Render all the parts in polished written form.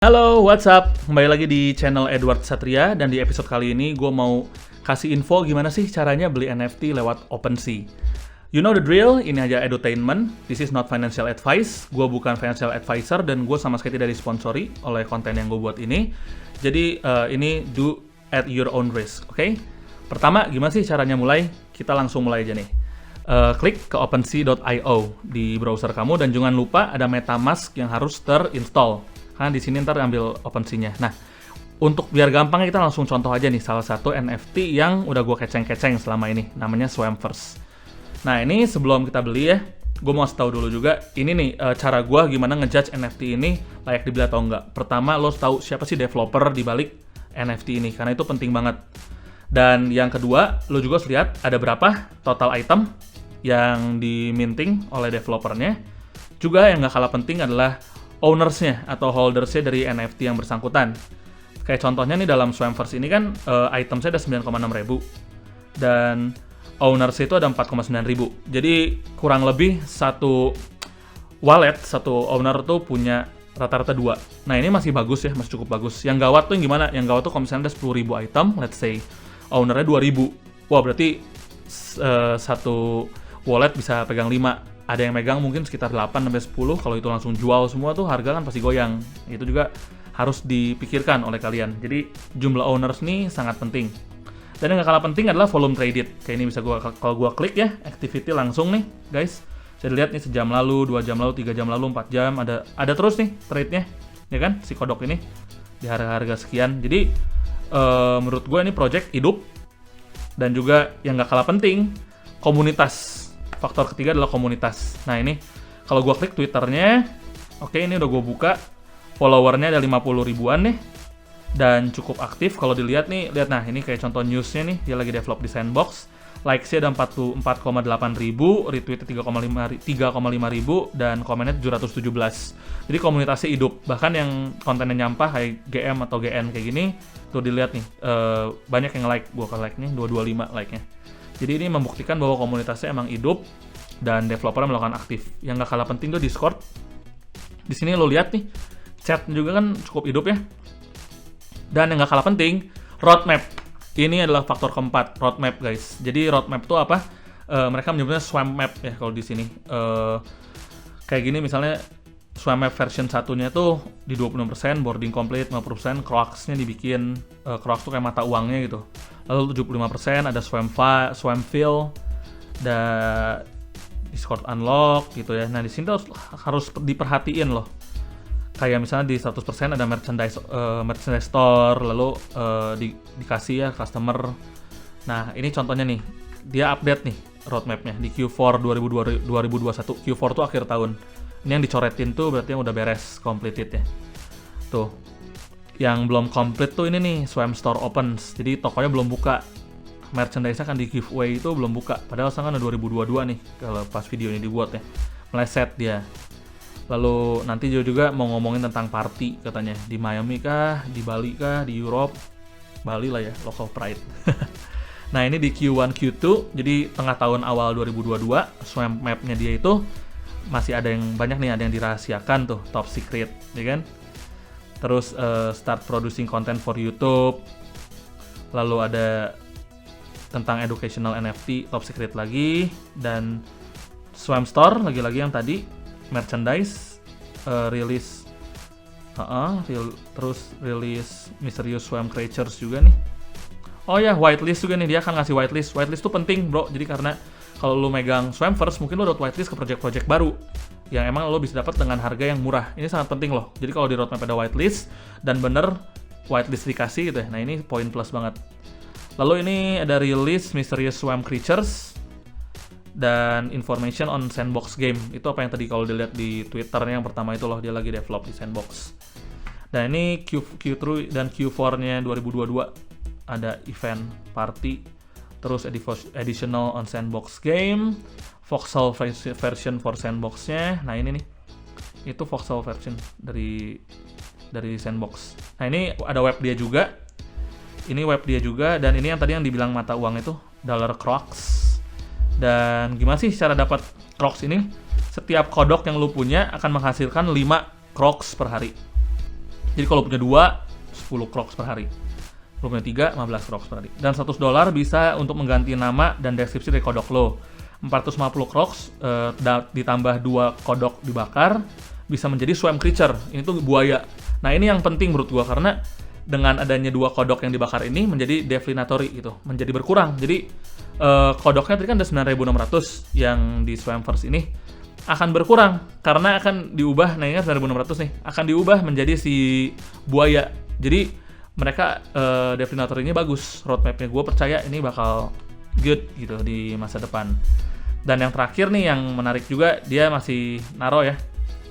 Halo, what's up? Kembali lagi di channel Edward Satria, dan di episode kali ini gue mau kasih info gimana sih caranya beli NFT lewat OpenSea. You know the drill, ini aja edutainment, this is not financial advice, gue bukan financial advisor dan gue sama sekali tidak disponsori oleh konten yang gue buat ini. Jadi ini do at your own risk, oke? Pertama, gimana sih caranya mulai? Kita langsung mulai aja nih. Klik ke OpenSea.io di browser kamu dan jangan lupa ada MetaMask yang harus terinstall. Karena di sini ntar ambil OpenSea-nya. Nah, untuk biar gampang kita langsung contoh aja nih salah satu NFT yang udah gue keceng-keceng selama ini, namanya Swampverse. Nah, ini sebelum kita beli ya, gue mau tahu dulu juga, ini nih cara gue gimana ngejudge NFT ini layak dibeli atau enggak. Pertama, lo tahu siapa sih developer di balik NFT ini, karena itu penting banget. Dan yang kedua, lo juga harus lihat ada berapa total item yang diminting oleh developernya. Juga yang nggak kalah penting adalah ownersnya atau holdersnya dari NFT yang bersangkutan. Kayak contohnya nih dalam Swampverse ini kan itemsnya ada 9,6 ribu dan ownersnya itu ada 4,9 ribu. Jadi kurang lebih satu wallet, satu owner tuh punya rata-rata 2. Nah ini masih bagus ya, masih cukup bagus. Yang gawat tuh yang gimana? Yang gawat tuh kalau misalnya ada 10 ribu item, let's say ownernya 2 ribu. Wah berarti satu wallet bisa pegang 5. Ada yang megang mungkin sekitar 8-10, kalau itu langsung jual semua tuh harga kan pasti goyang. Itu juga harus dipikirkan oleh kalian. Jadi jumlah owners nih sangat penting. Dan yang gak kalah penting adalah volume traded. Kayak ini bisa kalau gua klik ya, activity langsung nih guys. Saya lihat nih sejam lalu, 2 jam lalu, 3 jam lalu, 4 jam, ada terus nih trade-nya. Ya kan, si kodok ini di harga-harga sekian. Jadi menurut gua ini project hidup. Dan juga yang gak kalah penting, komunitas. Faktor ketiga adalah komunitas. Nah ini, kalau gue klik Twitternya, oke ini udah gue buka, followernya ada 50 ribuan nih, dan cukup aktif. Kalau dilihat nih, lihat nah ini kayak contoh newsnya nih, dia lagi develop di Sandbox, likes-nya ada 44,8 ribu, retweet-nya 3,5 ribu, dan komennya 717. Jadi komunitasnya hidup. Bahkan yang kontennya nyampah, kayak GM atau GN kayak gini, tuh dilihat nih, banyak yang like, gue ke like-nya, 225 like-nya. Jadi ini membuktikan bahwa komunitasnya emang hidup dan developernya melakukan aktif. Yang gak kalah penting tuh Discord. Di sini lo lihat nih, chat juga kan cukup hidup ya. Dan yang gak kalah penting, roadmap. Ini adalah faktor keempat, roadmap guys. Jadi roadmap tuh apa? Mereka menyebutnya swamp map ya kalau di sini. Kayak gini misalnya swamp map version satunya tuh di 20%, boarding complete 50%, Crocs-nya dibikin, Crocs tuh kayak mata uangnya gitu. Lalu 75% ada Swampville, ada Discord unlock gitu ya. Nah di sini harus diperhatiin loh. Kayak misalnya di 100% ada merchandise store, lalu dikasih ya customer. Nah ini contohnya nih, dia update nih roadmapnya di Q4 2021. Q4 tuh akhir tahun. Ini yang dicoretin tuh berarti yang udah beres, completed ya. Tuh. Yang belum complete tuh ini nih, Swamp Store opens. Jadi tokonya belum buka. Merchandise-nya kan di giveaway itu belum buka. Padahal sekarang kan 2022 nih kalau pas video ini dibuat ya. Meleset dia. Lalu nanti juga mau ngomongin tentang party katanya. Di Miami kah, di Bali kah, di Europe. Bali lah ya, local pride. Nah ini di Q1, Q2. Jadi tengah tahun awal 2022, Swamp Map-nya dia itu masih ada yang banyak nih, ada yang dirahasiakan tuh, top secret, ya kan? Terus start producing content for YouTube. Lalu ada tentang educational NFT, top secret lagi. Dan Swamp Store, lagi-lagi yang tadi, merchandise, release. Terus release Mysterious Swamp Creatures juga nih. Oh ya, whitelist juga nih, dia akan ngasih whitelist. Whitelist tuh penting bro, jadi karena kalau lu megang Swampverse, mungkin lu dapat whitelist ke project-project baru yang emang lo bisa dapat dengan harga yang murah. Ini sangat penting loh. Jadi kalau di roadmap ada whitelist dan bener whitelist dikasih gitu ya. Nah ini poin plus banget. Lalu ini ada release Mysterious Swamp Creatures dan information on Sandbox game. Itu apa yang tadi kalau dilihat di Twitternya yang pertama itu loh, dia lagi develop di Sandbox. Dan ini Q3 dan Q4-nya 2022 ada event party, terus additional on Sandbox game, voxel version for Sandbox-nya. Nah ini nih, itu voxel version dari Sandbox. Nah ini ada web dia juga. Ini web dia juga, dan ini yang tadi yang dibilang mata uang itu dollar Crocs. Dan gimana sih cara dapat Crocs ini? Setiap kodok yang lu punya akan menghasilkan 5 Crocs per hari. Jadi kalau punya 2, 10 Crocs per hari. Kalau punya 3, 15 Crocs per hari. Dan $100 bisa untuk mengganti nama dan deskripsi dari kodok lo. 450 Crocs ditambah 2 kodok dibakar bisa menjadi swam creature. Ini tuh buaya. Nah, ini yang penting menurut gua karena dengan adanya 2 kodok yang dibakar ini menjadi deflinatory gitu, menjadi berkurang. Jadi kodoknya tadi kan ada 9.600 yang di Swamverse ini akan berkurang karena akan diubah, nah ingat 9.600 nih, akan diubah menjadi si buaya. Jadi mereka deflinator-nya bagus, roadmap-nya gue percaya ini bakal good gitu di masa depan. Dan yang terakhir nih yang menarik juga, dia masih naro ya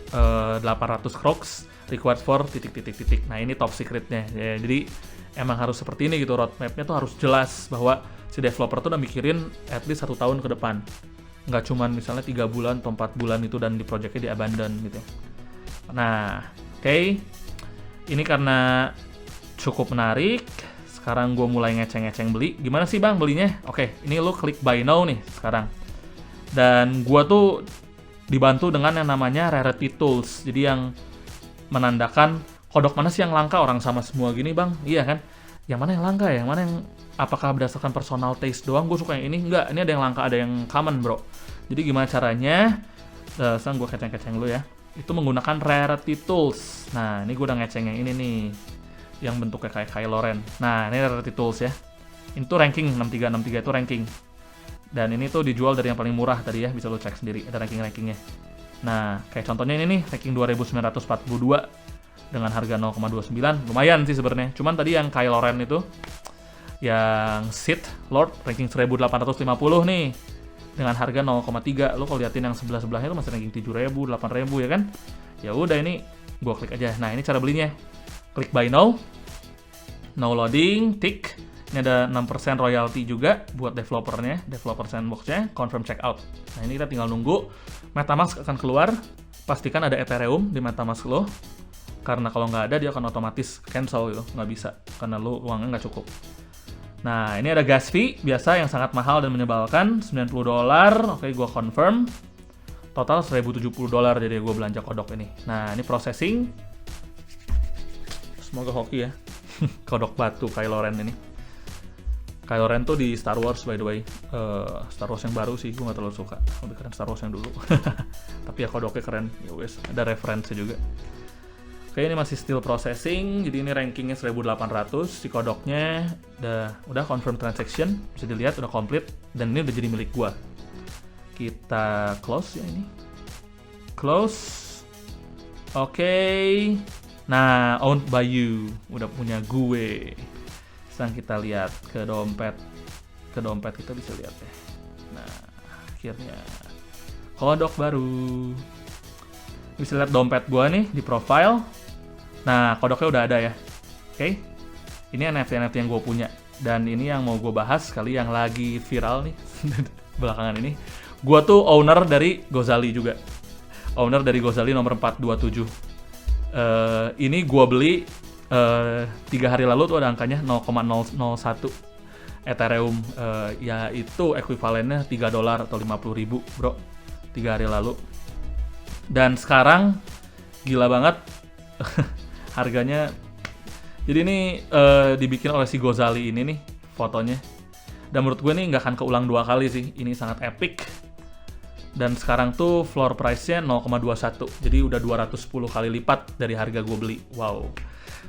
800 Crocs required for titik. Nah ini top secretnya ya, jadi emang harus seperti ini gitu, roadmap-nya tuh harus jelas bahwa si developer tuh udah mikirin at least 1 tahun ke depan, nggak cuman misalnya 3 bulan atau 4 bulan itu dan di projectnya di abandon gitu. Nah oke, ini karena cukup menarik, sekarang gue mulai ngeceng-ngeceng beli. Gimana sih bang belinya? Oke, ini lo klik buy now nih sekarang, dan gue tuh dibantu dengan yang namanya rarity tools, jadi yang menandakan kodok mana sih yang langka. Orang sama semua gini bang, iya kan, yang mana yang langka ya, yang mana yang apakah berdasarkan personal taste doang gue suka yang ini, enggak, ini ada yang langka, ada yang common bro. Jadi gimana caranya, sekarang gue keceng-keceng dulu ya, itu menggunakan rarity tools. Nah ini gue udah ngeceng yang ini nih, yang bentuknya kayak Kylo Ren. Nah ini rarity tools ya, ini tuh ranking 63 itu ranking, dan ini tuh dijual dari yang paling murah tadi ya, bisa lo cek sendiri, ada ranking-rankingnya. Nah kayak contohnya ini nih, ranking 2942 dengan harga 0,29, lumayan sih sebenarnya. Cuman tadi yang Kylo Ren itu, yang Sith Lord ranking 1850 nih dengan harga 0,3. Lo kalau liatin yang sebelah-sebelahnya itu masih ranking 7.000, 8.000 ya kan. Ya udah, ini gua klik aja. Nah ini cara belinya, klik buy now, no loading, tick. Ini ada 6% royalty juga buat developernya, developer sandboxnya, confirm checkout. Nah ini kita tinggal nunggu MetaMask akan keluar. Pastikan ada Ethereum di MetaMask lo, karena kalau nggak ada dia akan otomatis cancel gitu, nggak bisa karena lo uangnya nggak cukup. Nah ini ada gas fee biasa yang sangat mahal dan menyebalkan, $90. Oke, gue confirm. Total $1.070 jadi gue belanja kodok ini. Nah ini processing, semoga hoki ya. Kodok batu Kylo Ren ini. Kylo Ren tuh di Star Wars by the way, Star Wars yang baru sih gue nggak terlalu suka, lebih keren Star Wars yang dulu. Tapi ya kodoknya keren, ya wes, ada referensi juga. Oke, ini masih still processing, jadi ini rankingnya 1800, si kodoknya udah confirm transaction, bisa dilihat udah complete, dan ini udah jadi milik gua. Kita close ya ini, close. Oke, nah owned by you, udah punya gue. Sekarang kita lihat ke dompet kita bisa lihat ya. Nah akhirnya kodok baru. Bisa lihat dompet gua nih di profile. Nah kodoknya udah ada ya. Oke, ini NFT yang gue punya, dan ini yang mau gue bahas kali yang lagi viral nih belakangan ini. Gua tuh owner dari Gozali juga, owner dari Gozali nomor 427. Ini gua beli 3 hari lalu tuh ada angkanya 0,001 Ethereum, yaitu ekuivalennya $3 atau 50.000 bro, 3 hari lalu. Dan sekarang gila banget harganya. Jadi ini dibikin oleh si Gozali ini nih fotonya, dan menurut gue ini nggak akan keulang 2 kali sih, ini sangat epic. Dan sekarang tuh floor price-nya 0,21, jadi udah 210 kali lipat dari harga gue beli. Wow.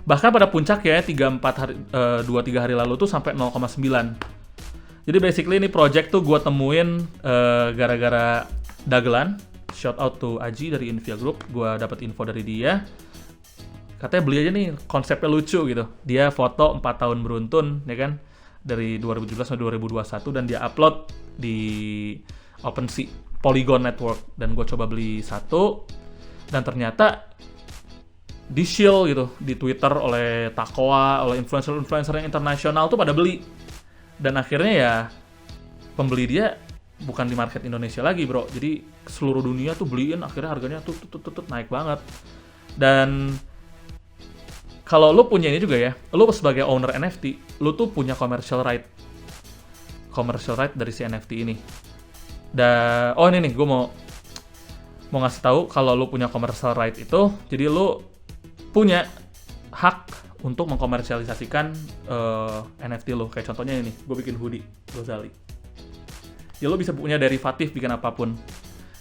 Bahkan pada puncak ya 2-3 hari lalu tuh sampai 0,9. Jadi basically ini project tuh gue temuin gara-gara dagelan. Shout out to Aji dari Invia Group, gue dapet info dari dia. Katanya beli aja nih, konsepnya lucu gitu. Dia foto 4 tahun beruntun ya kan, dari 2017 sampai 2021, dan dia upload di OpenSea Polygon Network, dan gue coba beli 1, dan ternyata di shield gitu di Twitter oleh Takoa, oleh influencer yang internasional tuh pada beli, dan akhirnya ya pembeli dia bukan di market Indonesia lagi bro, jadi seluruh dunia tuh beliin, akhirnya harganya tuh naik banget. Dan kalau lu punya ini juga ya, lu sebagai owner NFT, lu tuh punya commercial right dari si NFT ini. Oh ini nih, gue mau ngasih tahu kalau lu punya commercial right itu, jadi lu punya hak untuk mengkomersialisasikan NFT lo. Kayak contohnya ini, gue bikin hoodie Gozali. Ya lo bisa punya derivatif, bikin apapun.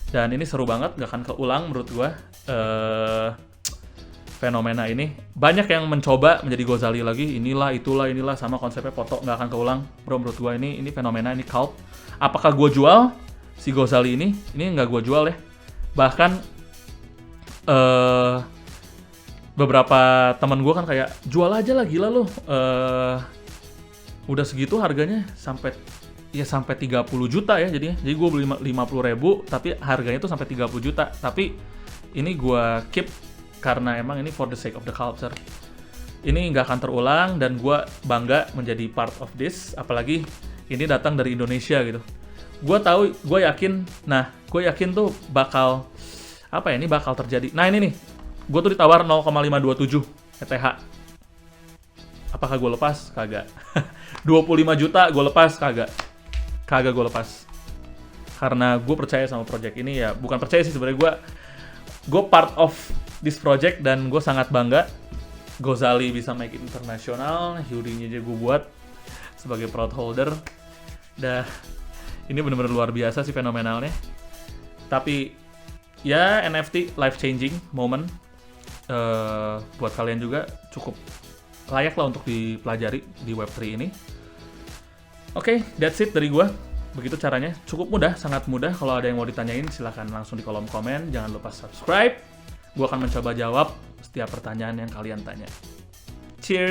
Dan ini seru banget, gak akan keulang menurut gue. Fenomena ini banyak yang mencoba menjadi Gozali lagi, inilah sama konsepnya foto, gak akan keulang. Bro, menurut gue ini fenomena, ini cult. Apakah gue jual si Gozali ini nggak gue jual ya. Bahkan beberapa teman gue kan kayak, jual aja lah, gila lo, udah segitu harganya, sampai 30 juta ya jadinya. Jadi gue beli 50.000 tapi harganya tuh sampai 30 juta. Tapi ini gue keep karena emang ini for the sake of the culture. Ini nggak akan terulang dan gue bangga menjadi part of this. Apalagi ini datang dari Indonesia gitu. Gue yakin tuh bakal ini bakal terjadi. Nah ini nih, gue tuh ditawar 0,527 ETH. Apakah gue lepas? Kagak. 25 juta gue lepas? Kagak gue lepas. Karena gue percaya sama project ini ya. Bukan percaya sih sebenarnya, gue part of this project dan gue sangat bangga Gozali bisa make it internasional. Hoodie-nya aja gue buat sebagai proud holder. Dah, ini benar-benar luar biasa sih fenomenalnya. Tapi ya NFT life changing moment. Buat kalian juga cukup layak lah untuk dipelajari di Web3 ini. Oke, that's it dari gue. Begitu caranya, cukup mudah, sangat mudah. Kalau ada yang mau ditanyain silahkan langsung di kolom komen. Jangan lupa subscribe. Gue akan mencoba jawab setiap pertanyaan yang kalian tanya. Cheers!